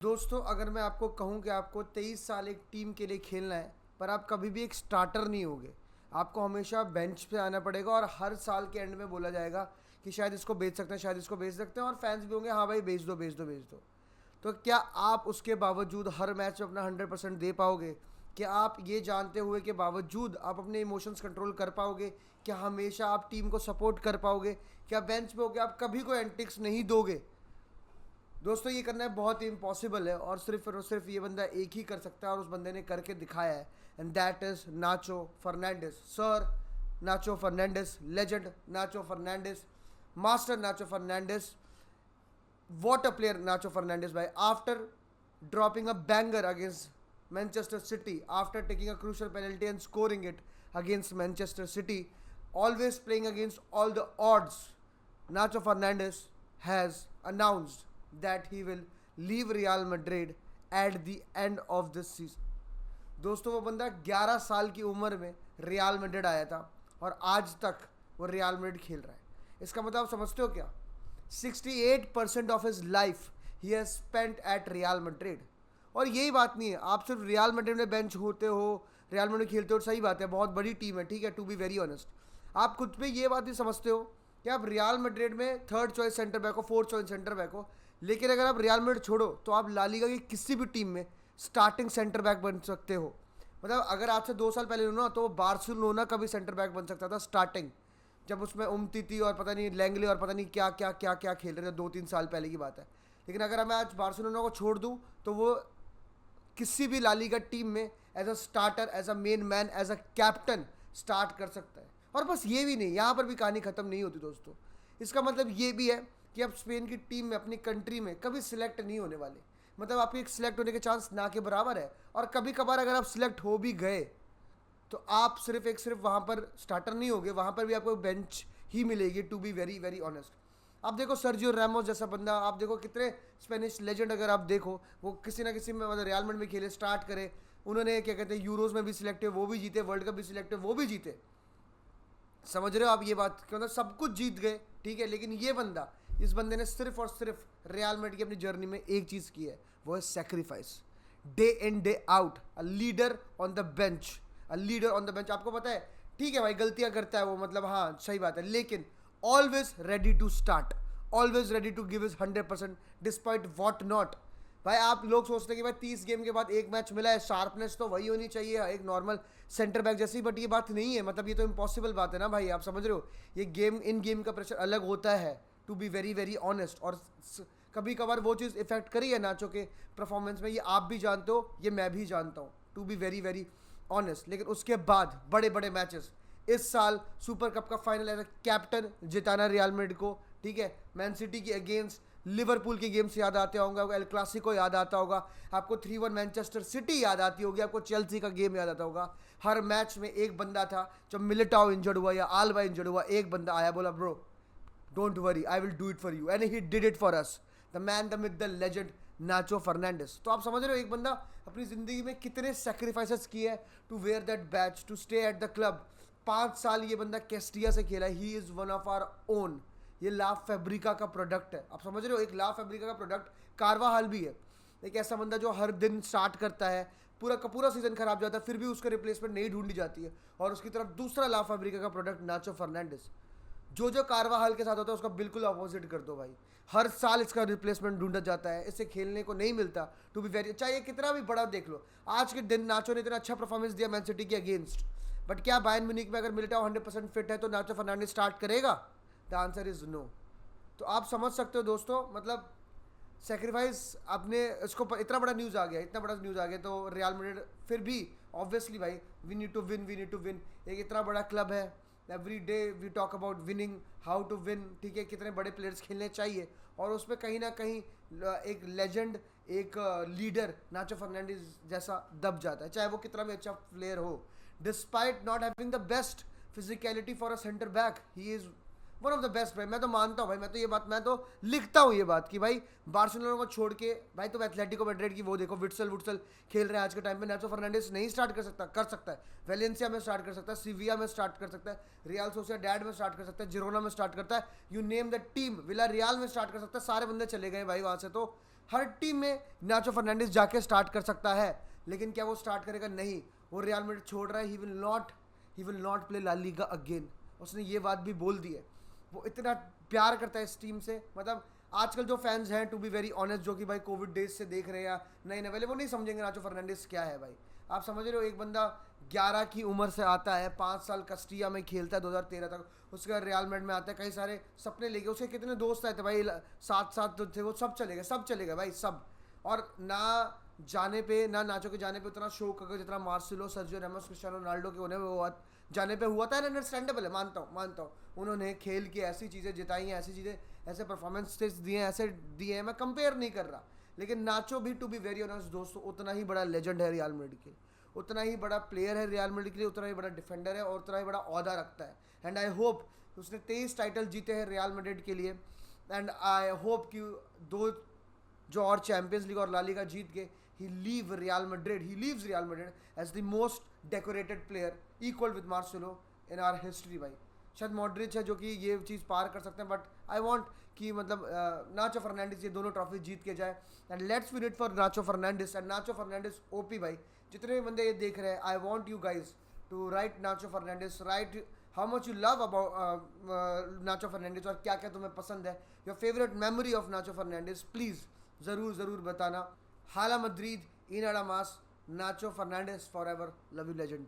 दोस्तों, अगर मैं आपको कहूं कि आपको 23 साल एक टीम के लिए खेलना है, पर आप कभी भी एक स्टार्टर नहीं होगे। आपको हमेशा बेंच पे आना पड़ेगा और हर साल के एंड में बोला जाएगा कि शायद इसको बेच सकते हैं, शायद इसको बेच सकते हैं, और फैंस भी होंगे, हाँ भाई बेच दो बेच दो बेच दो। तो क्या आप उसके बावजूद हर मैच में अपना 100% दे पाओगे? क्या आप ये जानते हुए के बावजूद आप अपने इमोशंस कंट्रोल कर पाओगे? क्या हमेशा आप टीम को सपोर्ट कर पाओगे? क्या बेंच पे होकर आप कभी कोई एंटिक्स नहीं दोगे? दोस्तों, ये करना है बहुत ही इम्पॉसिबल है, और सिर्फ ये बंदा एक ही कर सकता है, और उस बंदे ने करके दिखाया है। And that is Nacho Fernandez, sir Nacho Fernandez, legend Nacho Fernandez, master Nacho Fernandez. What a player Nacho Fernandes by, after dropping a banger against Manchester City, after taking a crucial penalty and scoring it against Manchester City, always playing against all the odds. Nacho Fernandes has announced that he will leave Real Madrid at the end of this season. दोस्तों, वो बंदा 11 साल की उम्र में real Madrid आया था और आज तक वो रियल मैड्रिड खेल रहा है। इसका मतलब आप समझते हो क्या? 68% of his life he has spent at Real Madrid. और यही बात नहीं है, आप सिर्फ रियल मैड्रिड में बेंच होते हो, रियल मैड्रिड खेलते हो, सही बात है, बहुत बड़ी टीम है, ठीक है, टू बी वेरी ऑनेस्ट। आप खुद पे ये बात नहीं समझते हो कि आप रियल मैड्रिड में थर्ड चॉइस सेंटर बैक हो, फोर्थ चॉइस सेंटर बैक हो, लेकिन अगर आप रियल मैड्रिड छोड़ो तो आप ला लीगा की किसी भी टीम में स्टार्टिंग सेंटर बैक बन सकते हो। मतलब अगर आज से 2 साल पहले हो ना, तो बार्सिलोना का भी सेंटर बैक बन सकता था स्टार्टिंग, जब उसमें उमतीती और पता नहीं लैंगले और पता नहीं क्या क्या क्या क्या खेल रहे थे, 2-3 साल पहले की बात है। लेकिन अगर मैं आज बार्सिलोना को छोड़ दूं तो वो किसी भी ला लीगा टीम में as a starter, as a main man, as a captain start कर सकता है। और बस ये भी नहीं, यहाँ पर भी कहानी खत्म नहीं होती दोस्तों। इसका मतलब ये भी है कि आप स्पेन की टीम में, अपनी कंट्री में कभी सिलेक्ट नहीं होने वाले। मतलब आपके एक सिलेक्ट होने के चांस ना के बराबर है, और कभी कभार अगर आप सिलेक्ट हो भी गए तो आप सिर्फ वहाँ पर स्टार्टर नहीं होगे, वहाँ पर भी आपको बेंच ही मिलेगी, to be very very honest. आप देखो सर्जियो रैमोस जैसा बंदा, आप देखो कितने स्पेनिश लेजेंड, अगर आप देखो वो किसी ना किसी में मतलब रियल मैड्रिड में खेले, स्टार्ट करे, उन्होंने क्या कहते हैं यूरोज में भी सिलेक्ट हुए, वो भी जीते, वर्ल्ड कप भी सिलेक्ट हुए, वो भी जीते। समझ रहे हो आप ये बात? मतलब सब कुछ जीत गए, ठीक है, लेकिन ये बंदा, इस बंदे ने सिर्फ और सिर्फ रियल मैड्रिड की अपनी जर्नी में एक चीज़ की है, वो है sacrifice. Day in day out, a leader on the bench, a leader on the bench. आपको पता है, ठीक है भाई, गलतियां करता है वो, मतलब हाँ सही बात है, लेकिन always ready to start, always ready to give is 100% despite what not. भाई आप लोग सोचते हैं कि भाई 30 गेम के बाद एक मैच मिला है, शार्पनेस तो वही होनी चाहिए एक नॉर्मल सेंटर बैक जैसी, बट ये बात नहीं है। मतलब ये तो इम्पॉसिबल बात है ना भाई, आप समझ रहे हो? ये गेम इन गेम का प्रेशर अलग होता है, to be very very honest. और कभी कभार वो चीज़ इफेक्ट करी है नाचो के परफॉर्मेंस में, ये आप भी जानते हो, ये मैं भी जानता हूँ, to be very very honest. लेकिन उसके बाद बड़े बड़े मैचेस, इस साल सुपर कप का फाइनल एज अ कैप्टन जिताना रियल मैड्रिड को, ठीक है, मैन सिटी के अगेंस्ट, लिवरपूल के गेम्स याद आते होंगे, आपको एल क्लासिको याद आता होगा, आपको 3-1 मैनचेस्टर सिटी याद आती होगी, आपको चेल्सी का गेम याद आता होगा। हर मैच में एक बंदा था, जब मिलिटाओ इंजर्ड हुआ या आल्बा इंजर्ड हुआ, एक बंदा आया, बोला bro don't worry, I will do it for you, and he did it for us, the man, the myth, the legend Nacho Fernandez. तो आप समझ रहे हो एक बंदा अपनी जिंदगी में कितने सेक्रीफाइसेस किए हैं to wear that badge, to stay at the club. 5 साल ये बंदा कैस्टिया से खेला, he is one of our own. ये ला फैब्रिका का प्रोडक्ट है, आप समझ रहे हो? एक ला फैब्रिका का प्रोडक्ट कारवाहाल भी है, एक ऐसा बंदा जो हर दिन स्टार्ट करता है, पूरा का पूरा सीजन खराब जाता है, फिर भी उसका रिप्लेसमेंट नहीं ढूंढी जाती है, और उसकी तरफ दूसरा ला फैब्रिका का प्रोडक्ट नाचो फर्नांडिस। जो कारवाहाल के साथ होता है उसका बिल्कुल अपोजिट कर दो भाई। हर साल इसका रिप्लेसमेंट ढूंढा जाता है, इसे खेलने को नहीं मिलता, टू बी वेरी, चाहे कितना भी बड़ा देख लो। आज के दिन नाचो ने इतना अच्छा परफॉर्मेंस दिया मैन सिटी के अगेंस्ट, बट क्या बायर्न म्यूनिख में अगर मिलिटाओ 100% फिट है तो नाचो फर्नांडिस स्टार्ट करेगा? The answer is no. तो आप समझ सकते हो दोस्तों, मतलब सेक्रीफाइस आपने इसको इतना बड़ा न्यूज़ आ गया, इतना बड़ा न्यूज़ आ गया, तो रियल मैड्रिड फिर भी ऑब्वियसली भाई, we need to win, we need to win. एक इतना बड़ा क्लब है, every day we talk about winning, how to win, ठीक है, कितने बड़े प्लेयर्स खेलने चाहिए, और उसमें कहीं ना कहीं एक लेजेंड, एक लीडर नाचो फर्नांडिस जैसा दब जाता है, चाहे वो कितना भी अच्छा प्लेयर हो। Despite not having the best physicality for a centre back, he is one of the best भाई। मैं तो मानता हूँ भाई, मैं तो ये बात, मैं तो लिखता हूँ ये बात कि भाई बार्सिलोना को छोड़ के भाई तुम एथलेटिको मैड्रिड की वो देखो, विट्सल खेल रहे हैं आज के टाइम पे। नाचो फर्नांडिस नहीं स्टार्ट कर सकता है, वेलेंसिया में स्टार्ट कर सकता है, सीविया में स्टार्ट कर सकता है, रियल सोसिएडाड में स्टार्ट कर सकता है, जिरोना में स्टार्ट करता है, you name the team, villa real में स्टार्ट कर सकता है, सारे बंदे चले गए भाई वहाँ से। तो हर टीम में नाचो फर्नांडिस जाके स्टार्ट कर सकता है, लेकिन क्या वो स्टार्ट करेगा? नहीं, वो रियल मैड्रिड छोड़ रहा है। He will not play La Liga again. उसने ये बात भी बोल दी है। वो इतना प्यार करता है इस टीम से, मतलब आजकल जो फैंस हैं, टू बी वेरी ऑनेस्ट, जो कि भाई कोविड डेज से देख रहे हैं या नए नए, वो नहीं समझेंगे नाचो फर्नांडिस क्या है भाई। आप समझ रहे हो, एक बंदा 11 की उम्र से आता है, 5 साल कस्टिया में खेलता है 2013 तक, उसके बाद रियल मैड्रिड में आता है, कई सारे सपने लेके, उसके कितने दोस्त आए थे भाई, 7 तो थे, वो सब चले गए भाई, सब। और ना जाने पे, ना नाचो के जाने पे उतना शोक अगर जितना Marcelo, Sergio Ramos, Cristiano Ronaldo के होने में जाने पे हुआ था। अंडरस्टैंडेबल है, मानता हूँ। उन्होंने खेल के ऐसी चीज़ें जिताई हैं, ऐसी चीज़ें, ऐसे परफॉर्मेंसेस दिए हैं, ऐसे दिए हैं, मैं कंपेयर नहीं कर रहा। लेकिन नाचो भी, टू बी वेरी ऑनेस्ट दोस्तों, उतना ही बड़ा लेजेंड है रियल मैड्रिड के, उतना ही बड़ा प्लेयर है रियल मैड्रिड के लिए, उतना ही बड़ा डिफेंडर है और उतना ही बड़ा ओहदा रखता है। एंड आई होप, उसने 23 टाइटल जीते हैं रियल मैड्रिड के लिए, एंड आई होप कि 2 जो और चैंपियंस लीग और ला लीगा जीत के, he leaves Real Madrid as the most decorated player, equal with Marcelo in our history भाई। शायद मॉड्रिच है जो कि ये चीज़ पार कर सकते हैं, बट आई वांट कि मतलब नाचो फर्नांडिस ये दोनों ट्रॉफी जीत के जाए, and let's win it for Nacho Fernandez. And Nacho Fernandez OP भाई, जितने भी बंदे ये देख रहे हैं, I want you guys to write Nacho Fernandez, write how much you love about Nacho Fernandez, और क्या क्या तुम्हें पसंद है, your favourite memory of Nacho Fernandez, please ज़रूर बताना। हाला मद्रीद, इन अड़ा मास, Nacho Fernandez forever love, you यू लेजेंड।